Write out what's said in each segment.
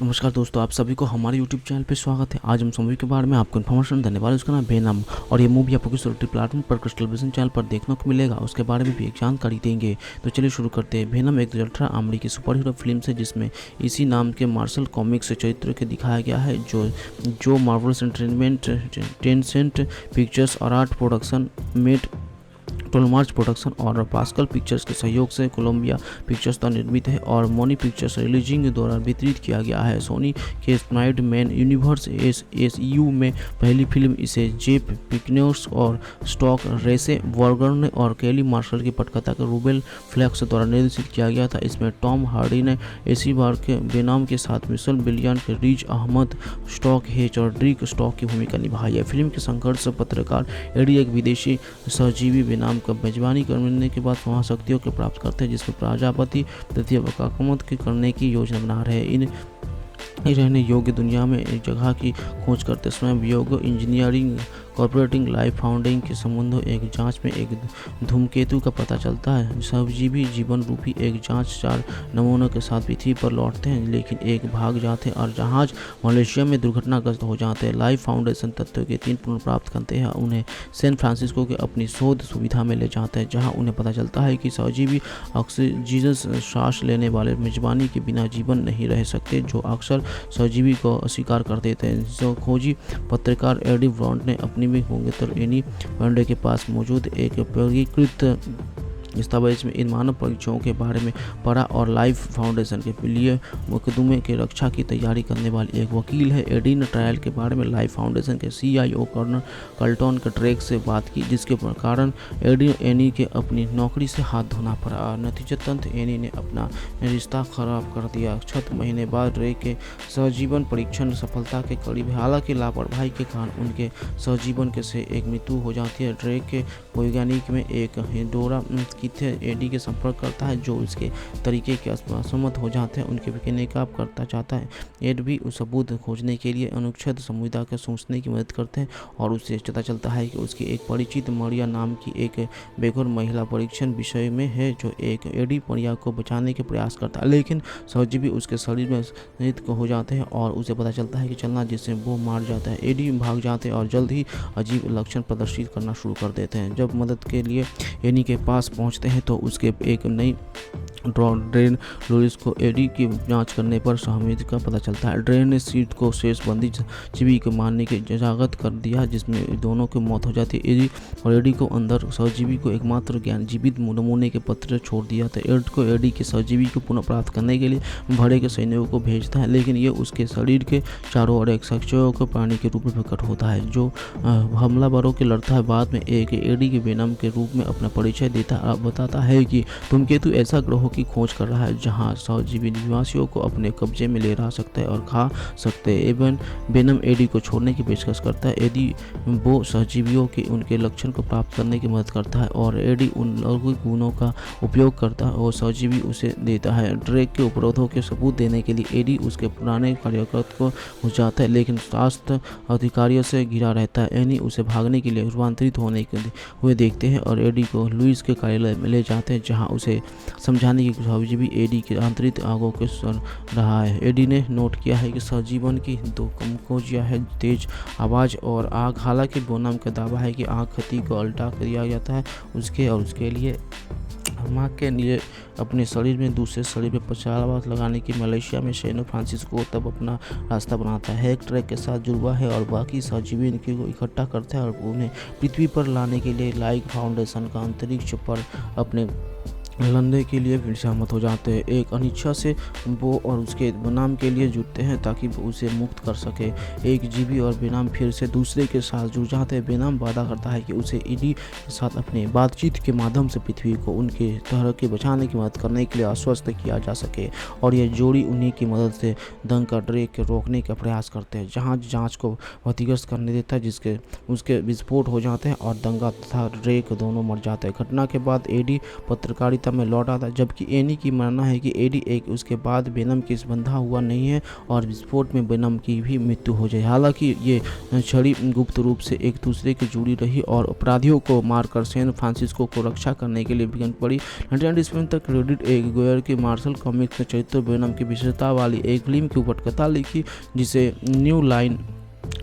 नमस्कार दोस्तों, आप सभी को हमारे YouTube चैनल पे स्वागत है। आज हम इस मूवी के बारे में आपको इन्फॉर्मेशन देने वाले हैं। उसका नाम वेनम और ये मूवी आपको किस OTT प्लेटफॉर्म पर क्रिस्टल विजन चैनल पर देखने को मिलेगा, उसके बारे में भी एक जानकारी देंगे। तो चलिए शुरू करते हैं। वेनम एक 2018 अमेरिकी सुपर हीरो फिल्म है जिसमें इसी नाम के मार्शल कॉमिक्स चरित्र के दिखाया गया है जो मार्वल्स एंटरटेनमेंट, टेंसेंट पिक्चर्स और आर्ट प्रोडक्शन मेट टोलमार्च प्रोडक्शन और पास्कल पिक्चर्स के सहयोग से कोलंबिया पिक्चर्स द्वारा निर्मित है और मोनी पिक्चर्स रिलीजिंग द्वारा वितरित किया गया है। सोनी के स्नाइड मैन यूनिवर्स SSU में पहली फिल्म इसे जेफ पिकनियर्स और स्टॉक रेसे वर्गन और केली मार्शल की पटकथा के रूबेल फ्लैक्स द्वारा निर्देशित किया गया था। इसमें टॉम हार्डी ने एसी बार के बेनाम के साथ मिशेल बिलियन के रिज अहमद, स्टॉक हेच और ड्रिक स्टॉक की भूमिका निभाई है। फिल्म के संघर्ष पत्रकार एडी एक विदेशी सहजीवी बेनाम का मेजबानी करने के बाद महाशक्तियों के प्राप्त करते हैं जिसमें प्रजापति पृथ्वी पर आक्रमण करने की योजना बना रहे हैं। इन रहने योग्य दुनिया में एक जगह की खोज करते समय वियोग इंजीनियरिंग कॉर्पोरेटिंग लाइफ फाउंडिंग के संबंधों एक जांच में एक धूमकेतु का पता चलता है। सहजीवी जीवन रूपी एक जांच 4 नमूनों के साथ पृथ्वी पर लौटते हैं, लेकिन एक भाग जाते हैं और जहाज मलेशिया में दुर्घटनाग्रस्त हो जाते हैं। लाइफ फाउंडेशन तथ्यों के 3 पुनर्प्राप्त करते हैं, उन्हें सैन फ्रांसिस्को के अपनी शोध सुविधा में ले जाते हैं जहाँ उन्हें पता चलता है कि सहजीवी ऑक्सीजन सांस लेने वाले मेजबानी के बिना जीवन नहीं रह सकते, जो अक्सर सहजीवी को अस्वीकार कर देते हैं। जो खोजी पत्रकार एडी ब्रॉन्ट ने अपनी में होंगे तो एनी पांडे के पास मौजूद एक वर्गीकृत दस्तावेज में इन मानव परीक्षणों के बारे में पढ़ा और लाइफ फाउंडेशन के लिए मुकदमे की रक्षा की तैयारी करने वाली एक वकील है। एडी ने ट्रायल के बारे में लाइफ फाउंडेशन के CIO कर्नल कल्टन के ड्रेक से बात की, जिसके कारण एनी के अपनी नौकरी से हाथ धोना पड़ा। नतीजतन एनी ने अपना रिश्ता खराब कर दिया। 6 महीने बाद ड्रेक के सहजीवन परीक्षण सफलता के करीब, हालांकि लापरवाही के कारण उनके सहजीवन के से एक मृत्यु हो जाती है। ड्रेक के वैज्ञानिक में एक हिंडोरा एडी के संपर्क करता है जो उसके तरीके के असहमत हो जाते हैं। उनके वैज्ञानिक करता चाहता है एड भी उस सबूत खोजने के लिए अनुच्छेद समुदाय के सोचने की मदद करते हैं और उससे पता चलता है कि उसकी एक परिचित मरिया नाम की एक बेघर महिला परीक्षण विषय में है जो एक एडी मरिया को बचाने के प्रयास करता है, लेकिन सहजीवी उसके शरीर में स्थित हो जाते हैं और उसे पता चलता है कि चलना जिससे वो मार जाता है। एडी भाग जाते हैं और जल्द ही अजीब लक्षण प्रदर्शित करना शुरू कर देते हैं। जब मदद के लिए एनी के पास पहुंचते हैं तो उसके एक नई ड्रेन लुइस को एडी की जांच करने पर सहमति का पता चलता है। ड्रेन ने सीट को शेष बंदी जीवी को मारने की इजाजत कर दिया जिसमें दोनों की मौत हो जाती है। एडी और एडी को अंदर सहजीवी को एकमात्र ज्ञान जीवित नमूने के पत्र छोड़ दिया था। एड को एडी के सहजीवी को पुनः प्राप्त करने के लिए भड़े के सैनिकों को भेजता है, लेकिन ये उसके शरीर के चारों ओर एक सक्षयों को प्राणी के रूप में प्रकट होता है जो हमलावरों के लड़ता है। बाद में एक एडी के वेनम के रूप में अपना परिचय देता बताता है कि धूमकेतु ऐसा ग्रह की खोज कर रहा है जहां सहजीवी निवासियों को अपने कब्जे में ले रह सकता है और खा सकते हैं। एवन वेनम एडी को छोड़ने की पेशकश करता है। एडी वो सहजीवियों के उनके लक्षण को प्राप्त करने की मदद करता है और एडी उन लौकिक गुणों का उपयोग करता है और सहजीवी उसे देता है। ड्रेक के उपरोधों के सबूत देने के लिए एडी उसके पुराने कार्यकर्ता को घुस जाता है, लेकिन स्वास्थ्य अधिकारियों से घिरा रहता है। एनी उसे भागने के लिए रूपांतरित होने हुए देखते हैं और एडी को लुइस के कार्यालय में ले जाते हैं जहां उसे समझाने की सहजीवी एडी के आंतरिक आगों के सुन रहा है। एडी ने नोट किया है कि सहजीवन की 2 कमजोरियां है, तेज आवाज़ और आग। हालांकि बोनम का दावा है कि आग खती को उल्टा दिया जाता है उसके लिए माँ के लिए अपने शरीर में दूसरे शरीर में पछाड़ लगाने की मलेशिया में सैन फ्रांसिस्को तब अपना रास्ता बनाता है। एक ट्रैक के साथ जुड़वा है और बाकी सहजीवी इनके को इकट्ठा करता है और उन्हें पृथ्वी पर लाने के लिए लाइफ फाउंडेशन का अंतरिक्ष पर अपने लड़ने के लिए भी सहमत हो जाते हैं। एक अनिच्छा से वो और उसके बेनाम के लिए जुटते हैं ताकि वो उसे मुक्त कर सके। एक जीवी और बेनाम फिर से दूसरे के साथ जुड़ जाते हैं। बेनाम वादा करता है कि उसे एडी के साथ अपने बातचीत के माध्यम से पृथ्वी को उनके तरह के बचाने की मदद करने के लिए आश्वस्त किया जा सके और यह जोड़ी उन्हीं की मदद से दंग का ड्रेक के रोकने का प्रयास करते हैं। जहाज जांच को क्षतिग्रस्त करने देता है जिसके उसके विस्फोट हो जाते हैं और दंगा तथा ड्रेक दोनों मर जाते हैं। घटना के बाद एडी पत्रकारिता में लौट आता है, जबकि एनी की मानना है कि एडी एक उसके बाद वेनम के बंधा हुआ नहीं है और विस्फोट में वेनम की भी मृत्यु हो जाए। हालांकि ये छड़ी गुप्त रूप से एक दूसरे की जुड़ी रही और अपराधियों को मारकर सैन फ्रांसिस्को को रक्षा करने के लिए बिगन पड़ी। 1997 तक रेडिट एक गोयर की मार्शल कॉमिक्स के चरित्र वेनम की विशेषता वाली एक फिल्म की उपटकथा लिखी, जिसे न्यू लाइन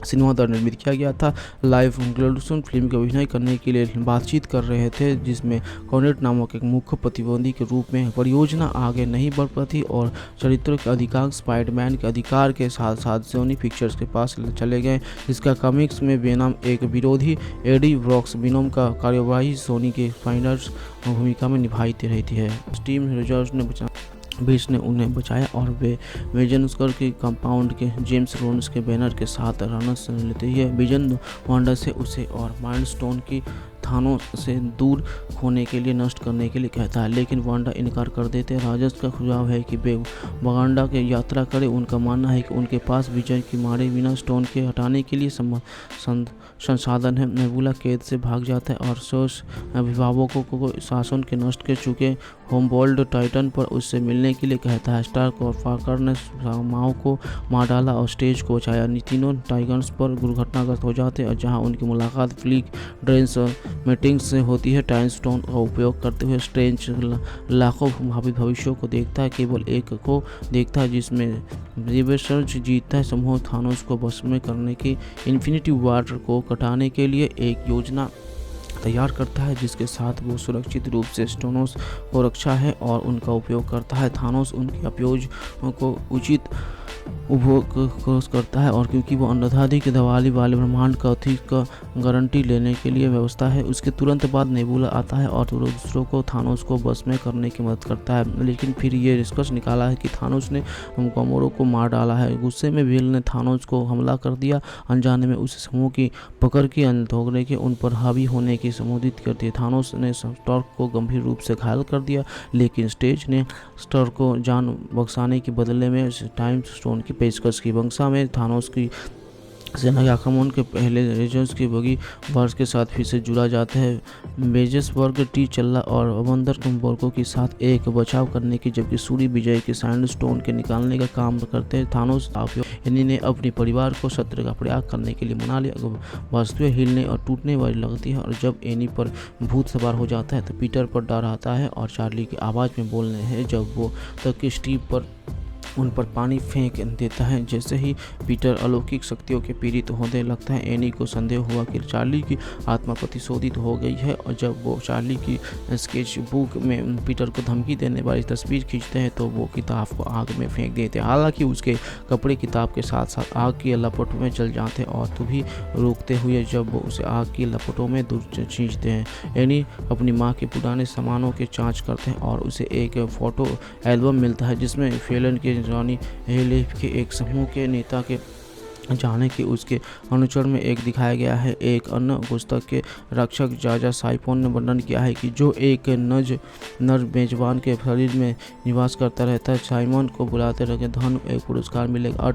सिनेमा द्वारा निर्मित किया गया था। लाइव ग्लैडस्टोन फिल्म के अभिनय करने के लिए बातचीत कर रहे थे, जिसमें कॉनेट नामक एक मुख्य प्रतिद्वंदी के रूप में परियोजना आगे नहीं बढ़ पाती और चरित्रों के अधिकांश स्पाइडरमैन के अधिकार के साथ साथ सोनी पिक्चर्स के पास चले गए। इसका कॉमिक्स में वेनम एक विरोधी एडी ब्रॉक्स वेनम का कार्यवाही सोनी के फाइनर्स भूमिका में निभाती रहती है। स्टीव रोजर्स ने बीच ने उन्हें बचाया और वे विजन के कंपाउंड के जेम्स रोन्स के बैनर के साथ रनर्स लेते हैं। विजन वांडा से उसे और माइंड स्टोन की थानोस से दूर खोने के लिए नष्ट करने के लिए कहता है, लेकिन वांडा इनकार कर देते हैं। राजस का सुझाव है कि वे वांडा की यात्रा करें। उनका मानना है कि उनके पास विजय की मारे बिना स्टोन के हटाने के लिए संसाधन है। नेबुला कैद से भाग जाता है और सोस अभिभावकों को शासन के नष्ट कर चुके होमबोल्ड टाइटन पर उससे मिलने के लिए कहता है। स्टार्क और फाकर ने माओ को मार डाला और स्टेज को बचाया। तीनों टाइगर्स पर दुर्घटनाग्रस्त हो जाते हैं, जहां उनकी मुलाकात फ्लिक ड्रेंस मीटिंग्स से होती है। टाइम स्टोन का उपयोग करते हुए स्ट्रेंज लाखों भावी भविष्यों को देखता है, केवल एक को देखता है जिसमें रिवर्सर्ज जीतता है। समूह थानोस को बस में करने की इन्फिनिटी वार को कटाने के लिए एक योजना तैयार करता है, जिसके साथ वो सुरक्षित रूप से स्टोनोस को रक्षा है और उनका उपयोग करता है। थानोस उनके उपयोग को उचित उपभोग करता है और क्योंकि वो अनाधिक दिवाली वाले ब्रह्मांड का अधिक गारंटी लेने के लिए व्यवस्था है। उसके तुरंत बाद नेबुला आता है और दूसरों को थानोस को बस में करने की मदद करता है, लेकिन फिर ये निष्कर्ष निकाला है कि थानोस ने गामोरा को मार डाला है। गुस्से में विल ने थानोस को हमला कर दिया, अनजाने में उस समूह की पकड़ की धोखने के उन पर हावी होने की संबोधित करती है। थानोस ने स्टार्क को गंभीर रूप से घायल कर दिया, लेकिन स्टेज ने स्टार्क को जान बख्शाने के बदले में टाइम स्टोन की पेशकश की। वंशा में थानोस की सेना के आक्रमण के पहले रेजर्स की बगी वर्ष के साथ फिर से जुड़ा जाता है। बेजेसबर्ग टी चल्ला और अवंदर वर्गों के साथ एक बचाव करने की, जबकि सूरी विजय के सैंड स्टोन के निकालने का काम करते हैं। थानोस एनी ने अपने परिवार को सत्र का प्रयाग करने के लिए मना लिया। वस्तुएं हिलने और टूटने वाली लगती है और जब एनी पर भूत सवार हो जाता है तो पीटर पर डर आता है और चार्ली की आवाज़ में बोलने हैं जब वो तक स्टीव पर उन पर पानी फेंक देता है। जैसे ही पीटर अलौकिक शक्तियों के पीड़ित होने लगता है, एनी को संदेह हुआ कि चार्ली की आत्मा प्रतिशोधित हो गई है और जब वो चार्ली की स्केच बुक में पीटर को धमकी देने वाली तस्वीर खींचते हैं तो वो किताब को आग में फेंक देते हैं। हालांकि उसके कपड़े किताब के साथ साथ आग की लपटों में जल जाते हैं और तभी रोकते हुए जब वो उसे आग की लपटों में दूर खींचते हैं। एनी अपनी माँ के पुराने सामानों की जाँच करते हैं और उसे एक फ़ोटो एल्बम मिलता है जिसमें फेलन के जॉनी हेलिफ के एक समूह के नेता के जाने की उसके अनुचर में एक दिखाया गया है। एक अन्य पुस्तक के रक्षक जाजा साइफोन ने वर्णन किया है कि जो एक नर मेजबान के शरीर में निवास करता रहता है, साइमन को बुलाते रहे धन एक पुरस्कार मिलेगा।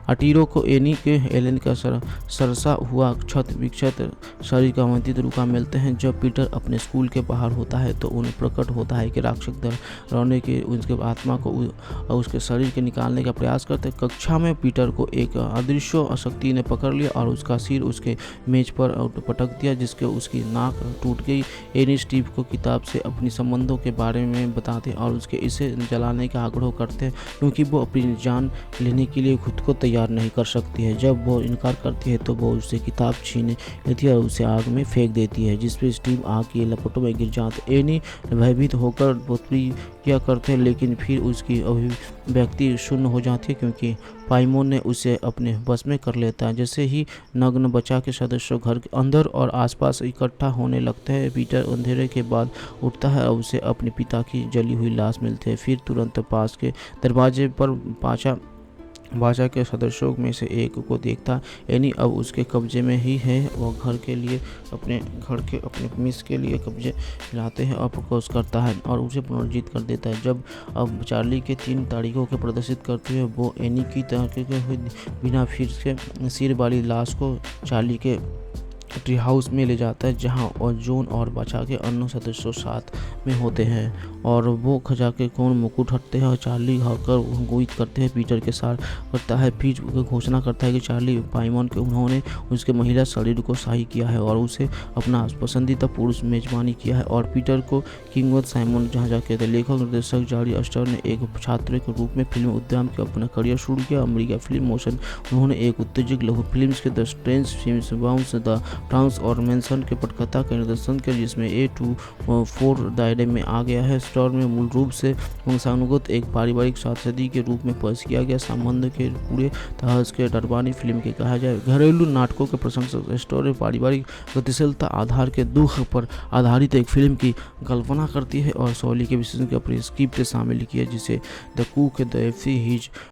अटीरो को एनी के एलेन का सरसा हुआ क्षत विक्षत शरीर का अवंतित रुका मिलते हैं। जब पीटर अपने स्कूल के बाहर होता है तो उन्हें प्रकट होता है कि राक्षस दल रोने के उसके आत्मा को उसके शरीर के निकालने का प्रयास करते। कक्षा में पीटर को एक अदृश्य शक्ति ने पकड़ लिया और उसका सिर उसके मेज पर पटक दिया, जिसके उसकी नाक टूट गई। एनी स्टीव को किताब से अपनी संबंधों के बारे में बताते और उसके इसे जलाने का आग्रह करते हैं क्योंकि वो अपनी जान लेने के लिए खुद को तैयार नहीं कर सकती है। जब वो इनकार करती है तो वो उससे किताब छीन लेती है और उसे आग में फेंक देती है, जिस पर स्टीव आग की लपटों में गिर जाते। एनी भयभीत होकर प्रतिक्रिया करते हैं, लेकिन फिर उसकी अभिव्यक्ति शून्य हो जाती है क्योंकि पाइमोन ने उसे अपने बस में कर लेता है। जैसे ही नग्न बच्चा के सदस्य घर के अंदर और आसपास इकट्ठा होने लगते हैं, पीटर अंधेरे के बाद उठता है और उसे अपने पिता की जली हुई लाश मिलती है। फिर तुरंत पास के दरवाजे पर बाजा के सदस्यों में से एक को देखता। एनी अब उसके कब्जे में ही है। वह अपने मिस के लिए कब्जे लाते हैं और प्रपोज करता है और उसे पुनर्जीत कर देता है। जब अब चार्ली के 3 तारीखों के प्रदर्शित करते हुए वो एनी की तरह हुई बिना फिर से सिर वाली लाश को चार्ली के ट्री हाउस में ले जाता है, जहां और जॉन और बचा के अन्य सदस्यों साथ में होते हैं और वो खजा के कौन मुकुट हटते हैं और चार्ली हाकर उम्मीद करते हैं पीटर के साथ करता है। फिर घोषणा करता है कि चार्ली पाइमन के उन्होंने उसके महिला शरीर को शाही किया है और उसे अपना पसंदीदा पुरुष मेजबानी किया है। और पीटर को किंगवत साइमन जहाँ जाके थे। लेखक निर्देशक जारी अस्टर ने एक छात्र के रूप में फिल्म उद्यम के अपना करियर शुरू किया। अमेरिका फिल्म मोशन उन्होंने एक उत्तेजक लघु फिल्म के the strange films bounce the trance और मेंशन के पटकथा का निर्देशन किया जिसमें A24 दायरे में आ गया है। स्टार में मूल रूप से वंशानुगत एक पारिवारिक शादी के रूप में पेश किया गया संबंध के पूरे तहस के डरबानी फिल्म के कहा जाए। घरेलू नाटकों के प्रशंसक स्टोरी पारिवारिक गतिशीलता आधार के दुख पर आधारित एक फिल्म की कल्पना करती है और शैली के विशेषण की अपनी स्क्रिप्ट शामिल की है जिसे the cook the FC his